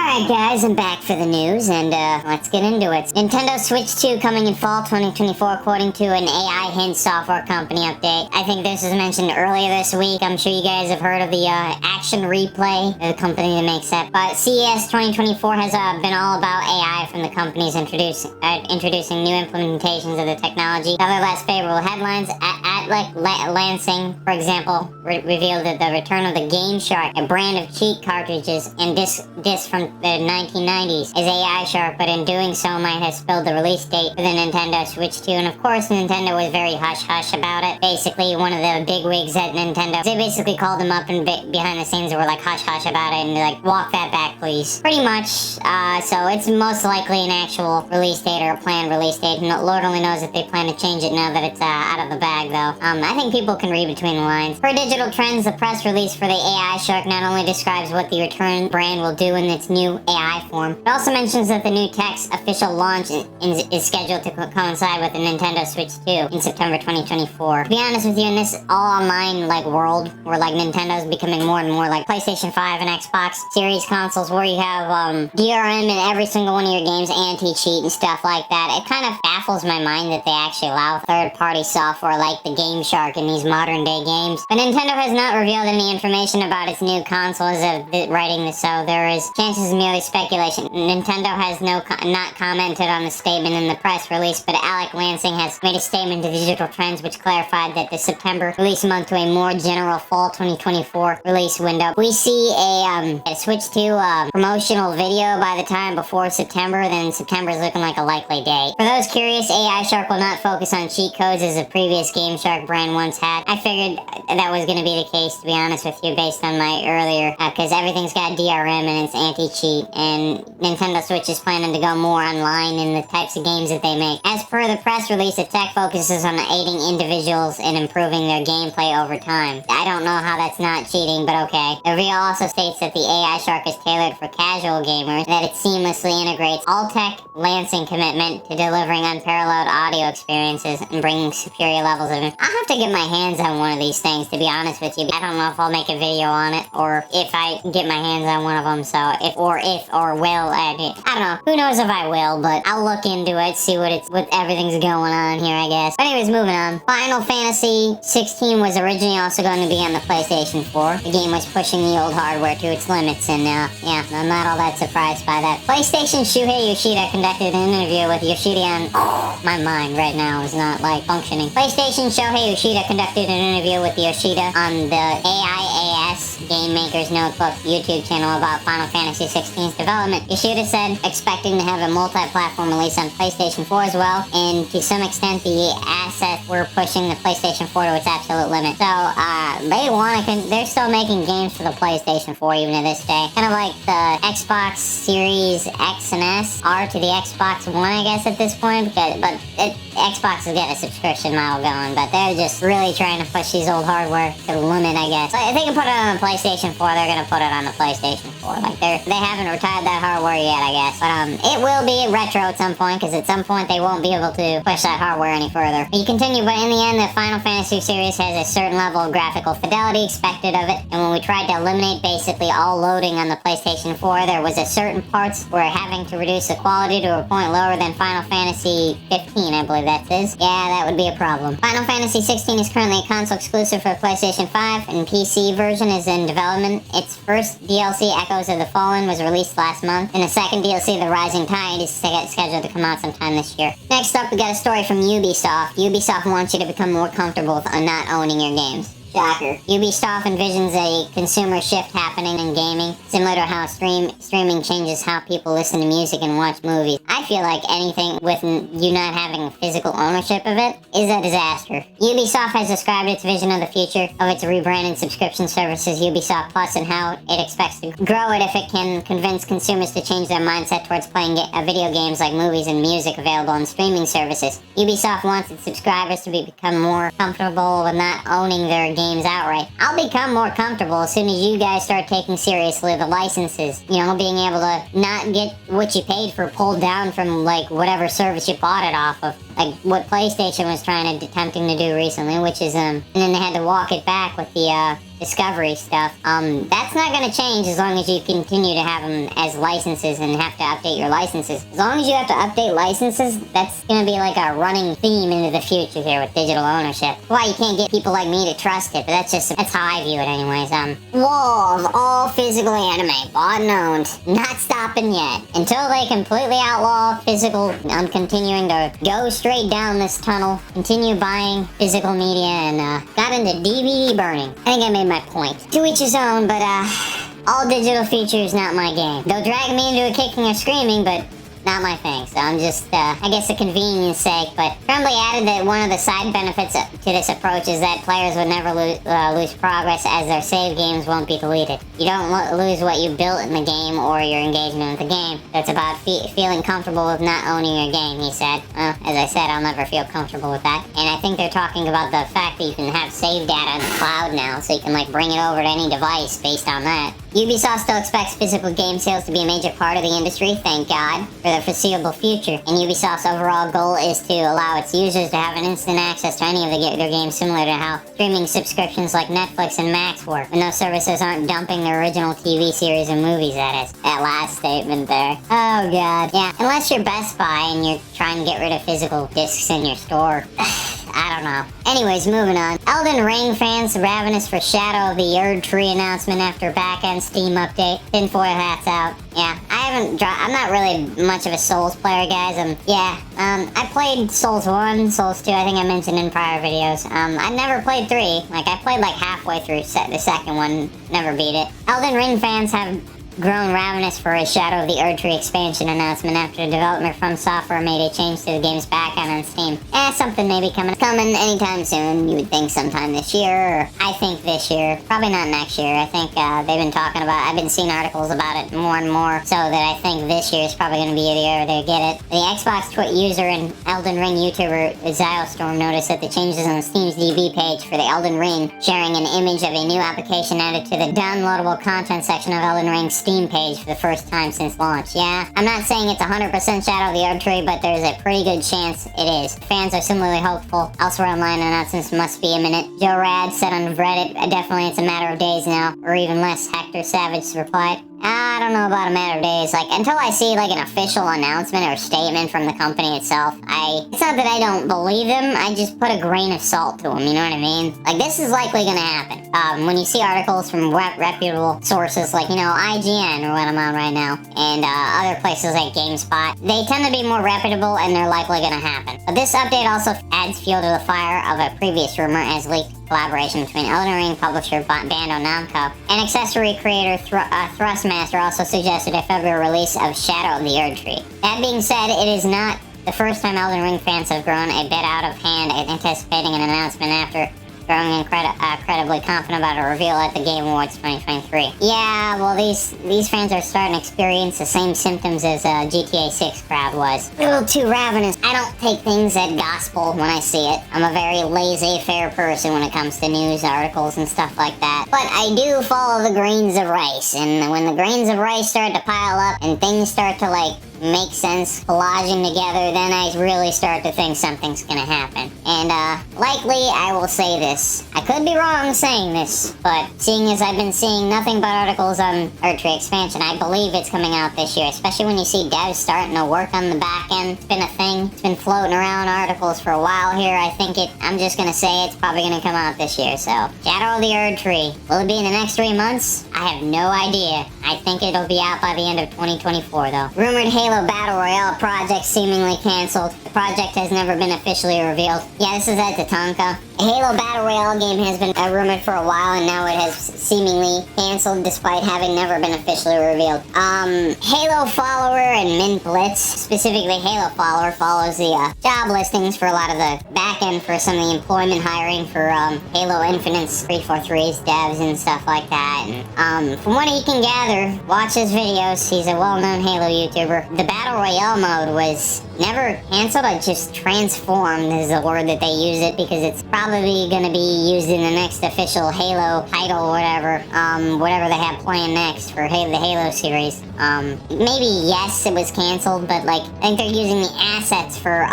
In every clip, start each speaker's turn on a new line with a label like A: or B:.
A: Alright guys, I'm back for the news, and let's get into it. Nintendo Switch 2 coming in fall 2024 according to an AI Hint software company update. I think this was mentioned earlier this week. I'm sure you guys have heard of the Action Replay, the company that makes that. But CES 2024 has been all about AI from the companies introducing new implementations of the technology. Other less favorable headlines at Lansing, for example, revealed that the return of the Game Shark, a brand of cheat cartridges and discs from the 1990s, is AI Shark, but in doing so might have spilled the release date for the Nintendo Switch 2. And of course, Nintendo was very hush-hush about it. Basically, one of the bigwigs at Nintendo, they basically called them up and behind the scenes were like hush-hush about it and like, walk that back, please. Pretty much, so it's most likely an actual release date or a planned release date. And Lord only knows if they plan to change it now that it's out of the bag, though. I think people can read between the lines. Per Digital Trends, the press release for the AI Shark not only describes what the return brand will do in its new AI form, it also mentions that the new tech's official launch is scheduled to coincide with the Nintendo Switch 2 in September 2024. To be honest with you, in this all-online world where Nintendo's becoming more and more like PlayStation 5 and Xbox Series consoles, where you have DRM in every single one of your games, anti-cheat and stuff like that, it kind of baffles my mind that they actually allow third-party software like the Game Shark in these modern-day games. But Nintendo has not revealed any information about its new console as of writing this, so there is chances of merely speculation. Nintendo has not commented on the statement in the press release, but Alec Lansing has made a statement to Digital Trends which clarified that the September release month to a more general fall 2024 release window. We see a Switch 2 promotional video by the time before September, then September is looking like a likely date. For those curious, AI Shark will not focus on cheat codes as the previous Game Shark brand once had. I figured that was going to be the case, to be honest with you, based on my earlier, because everything's got DRM and it's anti-cheat, and Nintendo Switch is planning to go more online in the types of games that they make. As per the press release, the tech focuses on aiding individuals in improving their gameplay over time. I don't know how that's not cheating, but okay. The reveal also states that the AI Shark is tailored for casual gamers, and that it seamlessly integrates all-tech Lansing commitment to delivering unparalleled audio experiences and bringing superior levels of it. I'll have to get my hands on one of these things, to be honest with you. I don't know if I'll make a video on it, or if I get my hands on one of them, so if will, I don't know. Who knows if I will, but I'll look into it, see what everything's going on here, I guess. But anyways, moving on. Final Fantasy 16 was originally also going to be on the PlayStation 4. The game was pushing the old hardware to its limits, and yeah, I'm not all that surprised by that. PlayStation Shuhei Yoshida conducted an interview with Yoshida on... my mind right now is not, functioning. PlayStation Shuhei Yoshida conducted an interview with Yoshida on the AIAS Game Maker's Notebook YouTube channel about Final Fantasy 16's development. Yoshida said, expecting to have a multi-platform release on PlayStation 4 as well, and to some extent the assets were pushing the PlayStation 4 to its absolute limit. So, they're still making games for the PlayStation 4 even to this day. Kind of like the Xbox Series X and S are to the Xbox One, I guess, at this point, Xbox is getting a subscription model going, but they're just really trying to push these old hardware to the limit, I guess. If they can put it on the PlayStation 4, they're gonna put it on the PlayStation 4. They haven't retired that hardware yet, I guess. But it will be retro at some point, because at some point they won't be able to push that hardware any further. You continue, but in the end, the Final Fantasy series has a certain level of graphical fidelity expected of it, and when we tried to eliminate basically all loading on the PlayStation 4, there was a certain parts where having to reduce the quality to a point lower than Final Fantasy 15, I believe that is. Yeah, that would be a problem. Final Fantasy 16 is currently a console exclusive for PlayStation 5, and PC version is in development. Its first DLC, Echoes of the Fallen, was released last month, and the second DLC, The Rising Tide, is scheduled to come out sometime this year. Next up, we got a story from Ubisoft. Ubisoft wants you to become more comfortable with not owning your games. Shocker. Ubisoft envisions a consumer shift happening in gaming, similar to how streaming changes how people listen to music and watch movies. I feel like anything with you not having physical ownership of it is a disaster. Ubisoft has described its vision of the future of its rebranded subscription services Ubisoft Plus and how it expects to grow it if it can convince consumers to change their mindset towards playing video games like movies and music available on streaming services. Ubisoft wants its subscribers to become more comfortable with not owning their games outright. I'll become more comfortable as soon as you guys start taking seriously the licenses. You know, being able to not get what you paid for pulled down from whatever service you bought it off of. like what PlayStation was attempting to do recently, which is and then they had to walk it back with the Discovery stuff. That's not gonna change as long as you continue to have them as licenses and have to update your licenses. As long as you have to update licenses, that's gonna be like a running theme into the future here with digital ownership. Why you can't get people like me to trust it, but that's how I view it anyways. Law of all physical anime, bought and owned. Not stopping yet. Until they completely outlaw physical, I'm continuing to go straight down this tunnel, continue buying physical media, and got into DVD burning. I think I made my point. To each his own, but all digital feature is not my game. They'll drag me into a kicking or screaming, but not my thing. So I'm just, I guess, a convenience sake. But firmly added that one of the side benefits to this approach is that players would never lose progress, as their save games won't be deleted. You don't lose what you built in the game or your engagement with the game. So it's about feeling comfortable with not owning your game, he said. As I said, I'll never feel comfortable with that. And I think they're talking about the fact that you can have save data in the cloud now, so you can like bring it over to any device based on that. Ubisoft still expects physical game sales to be a major part of the industry, thank God, for the foreseeable future. And Ubisoft's overall goal is to allow its users to have an instant access to any of their games, similar to how streaming subscriptions like Netflix and Max work, when those services aren't dumping their original TV series and movies, that is. That last statement there. Oh God. Yeah, unless you're Best Buy and you're trying to get rid of physical discs in your store. I don't know. Anyways, moving on. Elden Ring fans ravenous for Shadow of the Erdtree announcement after back-end Steam update. Tinfoil hats out. Yeah, I'm not really much of a Souls player, guys. I played Souls 1, Souls 2, I think I mentioned in prior videos. I never played 3. Like, I played like halfway through the second one, never beat it. Elden Ring fans have grown ravenous for a Shadow of the Erdtree expansion announcement after developer From Software made a change to the game's backend on Steam. Something maybe coming anytime soon. You would think sometime this year, or I think this year. Probably not next year. I think they've been talking about I've been seeing articles about it more and more, so that I think this year is probably going to be the year they get it. The Xbox user and Elden Ring YouTuber Ziostorm noticed that the changes on Steam's DB page for the Elden Ring, sharing an image of a new application added to the downloadable content section of Elden Ring's Steam page for the first time since launch. Yeah, I'm not saying it's 100% Shadow of the Erdtree, but there's a pretty good chance it is. Fans are similarly hopeful. Elsewhere online, announcements must be imminent. Joe Rad said on Reddit, definitely it's a matter of days now, or even less. Hector Savage replied, I don't know about a matter of days. Like, until I see like an official announcement or statement from the company itself, it's not that I don't believe them, I just put a grain of salt to them, you know what I mean? Like, this is likely gonna happen. When you see articles from reputable sources like, IGN, or what I'm on right now, and other places like GameSpot, they tend to be more reputable and they're likely gonna happen. But this update also adds fuel to the fire of a previous rumor as leaked collaboration between Elden Ring publisher Bandai Namco and accessory creator Thrustmaster also suggested a February release of Shadow of the Erdtree. That being said, it is not the first time Elden Ring fans have grown a bit out of hand anticipating an announcement after growing incredibly confident about a reveal at the Game Awards 2023. Yeah, well, these fans are starting to experience the same symptoms as GTA 6 crowd was. A little too ravenous. I don't take things at gospel when I see it. I'm a very laissez-faire person when it comes to news articles and stuff like that. But I do follow the grains of rice, and when the grains of rice start to pile up and things start to make sense, collaging together, then I really start to think something's gonna happen. And likely I will say this. I could be wrong saying this, but seeing as I've been seeing nothing but articles on Erdtree expansion, I believe it's coming out this year, especially when you see devs starting to work on the back end. It's been a thing. It's been floating around articles for a while here. I'm just gonna say it's probably gonna come out this year. So, Shadow of the Erdtree. Will it be in the next 3 months? I have no idea. I think it'll be out by the end of 2024 though. Rumored Halo Battle Royale project seemingly cancelled. The project has never been officially revealed. Yeah, this is at Tatanka. A Halo Battle Royale game has been rumored for a while, and now it has seemingly cancelled despite having never been officially revealed. Halo Follower and Mint Blitz, specifically Halo Follower, follows the job listings for a lot of the back end for some of the employment hiring for Halo Infinite's 343's devs and stuff like that. And from what he can gather, watch his videos, he's a well-known Halo YouTuber. The Battle Royale mode was never canceled, it just transformed is the word that they use it, because it's probably going to be used in the next official Halo title or whatever they have planned next for the Halo series. Maybe yes, it was canceled, but like, I think they're using the assets for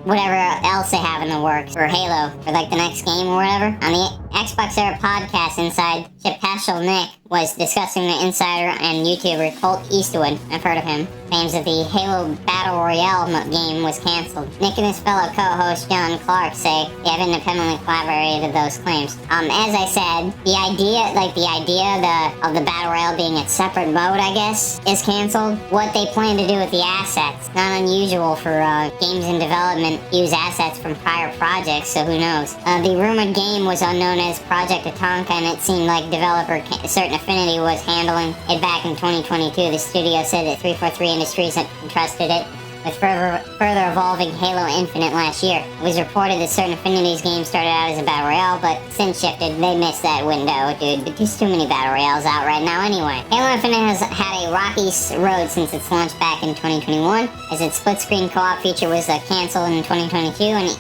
A: whatever else they have in the works for Halo, for like the next game or whatever. On the Xbox Era podcast, Inside Chip Casual Nick was discussing the insider and YouTuber Colt Eastwood. I've heard of him. Claims that the Halo Battle Royale game was canceled. Nick and his fellow co-host John Clark say they have independently corroborated those claims. As I said, the idea of the Battle Royale being a separate mode, I guess, is canceled. What they plan to do with the assets, not unusual for games in development use assets from prior projects, so who knows. The rumored game was unknown as Project Atonka, and it seemed like developer Certain Affinity was handling it back in 2022. The studio said that 343 Industries had entrusted it with further evolving Halo Infinite last year. It was reported that Certain Affinity's game started out as a Battle Royale, but since shifted, they missed that window, dude. But there's too many Battle Royales out right now anyway. Halo Infinite has had a rocky road since its launch back in 2021, as its split-screen co-op feature was canceled in 2022, and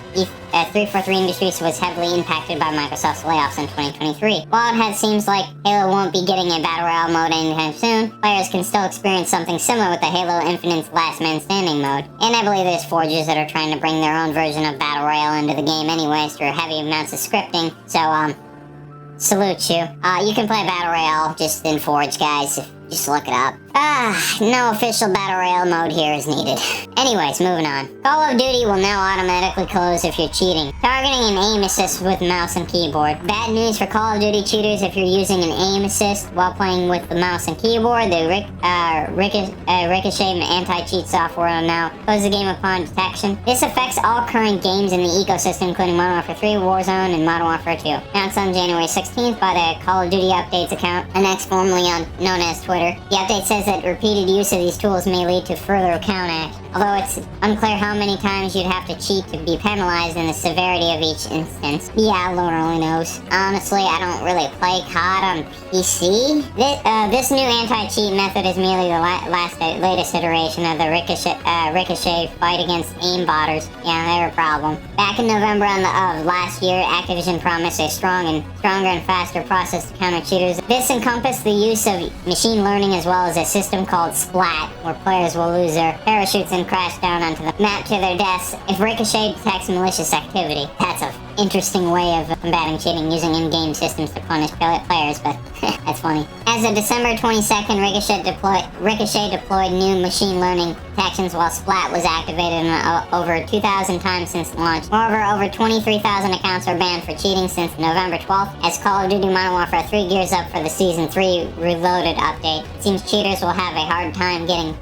A: 343 Industries was heavily impacted by Microsoft's layoffs in 2023. While it seems like Halo won't be getting a Battle Royale mode anytime soon, players can still experience something similar with the Halo Infinite's Last Man Standing mode. And I believe there's forgers that are trying to bring their own version of Battle Royale into the game anyways through heavy amounts of scripting, so salute you. You can play Battle Royale just in Forge, guys. Just look it up. No official Battle Royale mode here is needed. Anyways, moving on. Call of Duty will now automatically close if you're cheating. Targeting an aim assist with mouse and keyboard. Bad news for Call of Duty cheaters if you're using an aim assist while playing with the mouse and keyboard. The Ricochet anti-cheat software will now close the game upon detection. This affects all current games in the ecosystem, including Modern Warfare 3, Warzone, and Modern Warfare 2. Announced on January 16th by the Call of Duty Updates account, and that's formerly known as Twitter. The update says that repeated use of these tools may lead to further account hacks, although it's unclear how many times you'd have to cheat to be penalized and the severity of each instance. Yeah, Lord only knows. Honestly, I don't really play COD on PC. This new anti-cheat method is merely the latest iteration of the Ricochet fight against aimbotters. Yeah, they're a problem. Back in November of last year, Activision promised a stronger and faster process to counter cheaters. This encompassed the use of machine learning as well as a system called Splat, where players will lose their parachutes and crash down onto the map to their deaths if Ricochet detects malicious activity. That's an interesting way of combating cheating, using in-game systems to punish players, but that's funny. As of December 22nd, Ricochet deployed new machine learning detections while Splat was activated over 2,000 times since launch. Moreover, over 23,000 accounts were banned for cheating since November 12th, as Call of Duty Modern Warfare 3 gears up for the Season 3 Reloaded update. It seems cheaters will have a hard time getting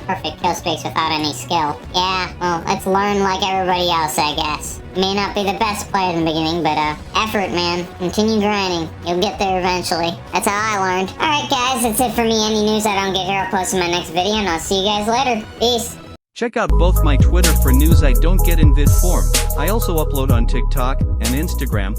A: perfect kill streaks without any skill. Yeah, well, let's learn like everybody else, I guess. May not be the best player in the beginning, but effort, man. Continue grinding. You'll get there eventually. That's how I learned. Alright guys, that's it for me. Any news I don't get here, I'll post in my next video, and I'll see you guys later. Peace.
B: Check out both my Twitter for news I don't get in vid form. I also upload on TikTok and Instagram.